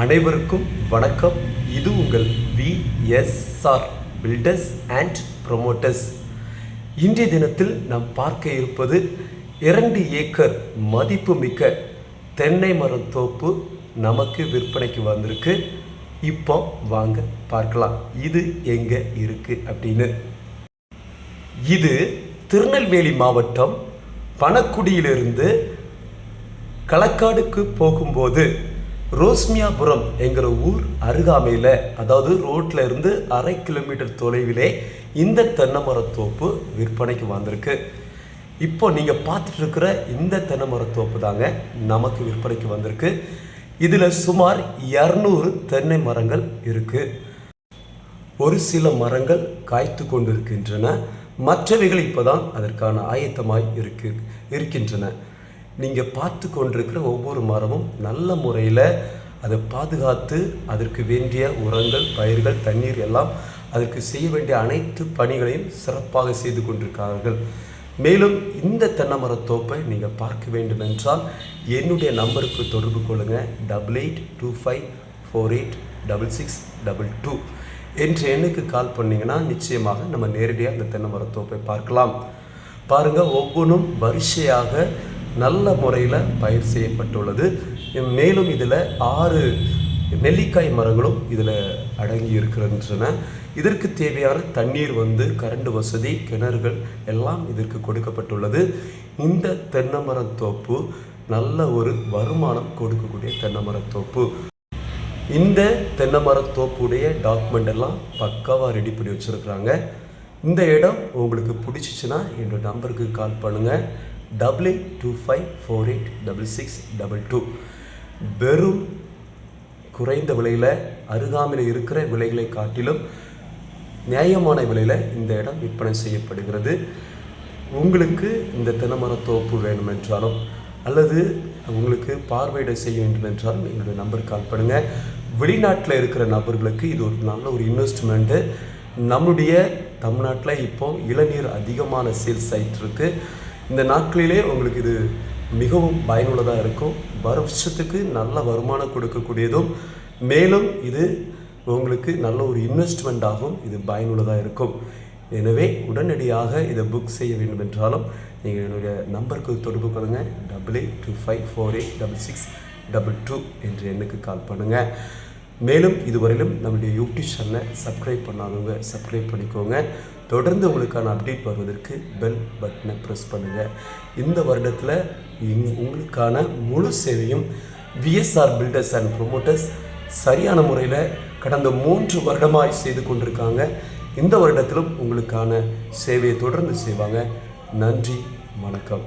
அனைவருக்கும் வணக்கம். இது உங்கள் விஎஸ்ஆர் பில்டர்ஸ் அண்ட் ப்ரொமோட்டர்ஸ். இன்றைய தினத்தில் நாம் பார்க்க இருப்பது 2 ஏக்கர் மதிப்புமிக்க தென்னை மரம் தோப்பு நமக்கு விற்பனைக்கு வந்திருக்கு. இப்போ வாங்க பார்க்கலாம் இது எங்கே இருக்குது அப்படின்னு. இது திருநெல்வேலி மாவட்டம் பணக்குடியிலிருந்து களக்காடுக்கு போகும்போது ரோஸ்மியாபுரம் என்கிற ஊர் அருகாமையில், அதாவது ரோட்டில் இருந்து 1/2 கிலோமீட்டர் தொலைவிலே இந்த தென்னை மரத்தோப்பு விற்பனைக்கு வந்திருக்கு. இப்போ நீங்கள் பார்த்துட்டு இருக்கிற இந்த தென்னை மரத்தோப்பு தாங்க நமக்கு விற்பனைக்கு வந்திருக்கு. இதில் சுமார் 200 தென்னை மரங்கள் இருக்குது. ஒரு சில மரங்கள் காய்த்து கொண்டு இருக்கின்றன, மற்றவைகள் இப்போ தான் அதற்கான ஆயத்தமாய் இருக்கின்றன. நீங்கள் பார்த்து கொண்டிருக்கிற ஒவ்வொரு மரமும் நல்ல முறையில் அதை பாதுகாத்து அதற்கு வேண்டிய உரங்கள், பயிர்கள், தண்ணீர் எல்லாம் அதற்கு செய்ய வேண்டிய அனைத்து பணிகளையும் சிறப்பாக செய்து கொண்டிருக்கிறார்கள். மேலும் இந்த தென்னை மரத்தோப்பை நீங்கள் பார்க்க வேண்டும் என்றால் என்னுடைய நம்பருக்கு தொடர்பு கொள்ளுங்கள். 8825486622 என்ற எண்ணுக்கு கால் பண்ணிங்கன்னா நிச்சயமாக நம்ம நேரடியாக இந்த தென்னை மரத்தோப்பை பார்க்கலாம். பாருங்கள், ஒவ்வொன்றும் வரிசையாக நல்ல முறையில் பயிர் செய்யப்பட்டுள்ளது. மேலும் இதில் 6 நெல்லிக்காய் மரங்களும் இதில் அடங்கி இருக்கின்றன. இதற்கு தேவையான தண்ணீர் கரண்ட் வசதி, கிணறுகள் எல்லாம் இதற்கு கொடுக்கப்பட்டுள்ளது. இந்த தென்னை மரத்தோப்பு நல்ல ஒரு வருமானம் கொடுக்கக்கூடிய தென்னை மரத்தோப்பு. இந்த தென்னை மரத்தோப்புடைய டாக்குமெண்ட் எல்லாம் பக்காவாக ரெடி பண்ணி வச்சுருக்குறாங்க. இந்த இடம் உங்களுக்கு பிடிச்சிச்சின்னா என்னோட நம்பருக்கு கால் பண்ணுங்கள். 8825486622. வெறும் குறைந்த விலையில், அருகாமையில் இருக்கிற விலைகளை காட்டிலும் நியாயமான விலையில் இந்த இடம் விற்பனை செய்யப்படுகிறது. உங்களுக்கு இந்த தென்னை மரத்தோப்பு வேணுமென்றாலும் அல்லது உங்களுக்கு பார்வையிட செய்ய வேண்டும் என்றாலும் என்னுடைய நம்பருக்கு கால் பண்ணுங்கள். வெளிநாட்டில் இருக்கிற நபர்களுக்கு இது ஒரு நல்ல ஒரு இன்வெஸ்ட்மெண்ட்டு. நம்முடைய தமிழ்நாட்டில் இப்போ இளநீர் அதிகமான சேல்ஸ் ஆகிட்டு இருக்கு. இந்த நாட்களிலே உங்களுக்கு இது மிகவும் பயனுள்ளதாக இருக்கும். வருஷத்துக்கு நல்ல வருமானம் கொடுக்கக்கூடியதும், மேலும் இது உங்களுக்கு நல்ல ஒரு இன்வெஸ்ட்மெண்ட் ஆகும். இது பயனுள்ளதாக இருக்கும். எனவே உடனடியாக இதை புக் செய்ய வேண்டும் என்றாலும் நீங்கள் என்னுடைய நம்பருக்கு தொடர்பு கொள்ளுங்கள். 8825486622 என்ற எண்ணுக்கு கால் பண்ணுங்கள். மேலும் இதுவரையிலும் நம்முடைய யூடியூப் சேனலை சப்ஸ்கிரைப் பண்ணாதவங்க சப்ஸ்கிரைப் பண்ணிக்கோங்க. தொடர்ந்து உங்களுக்கான அப்டேட் வருவதற்கு பெல் பட்டனை ப்ரெஸ் பண்ணுங்கள். இந்த வருடத்தில் உங்களுக்கான முழு சேவையும் விஎஸ்ஆர் பில்டர்ஸ் அண்ட் ப்ரொமோட்டர்ஸ் சரியான முறையில் கடந்த 3 வருடமாய் செய்து கொண்டிருக்காங்க. இந்த வருடத்திலும் உங்களுக்கான சேவையை தொடர்ந்து செய்வாங்க. நன்றி, வணக்கம்.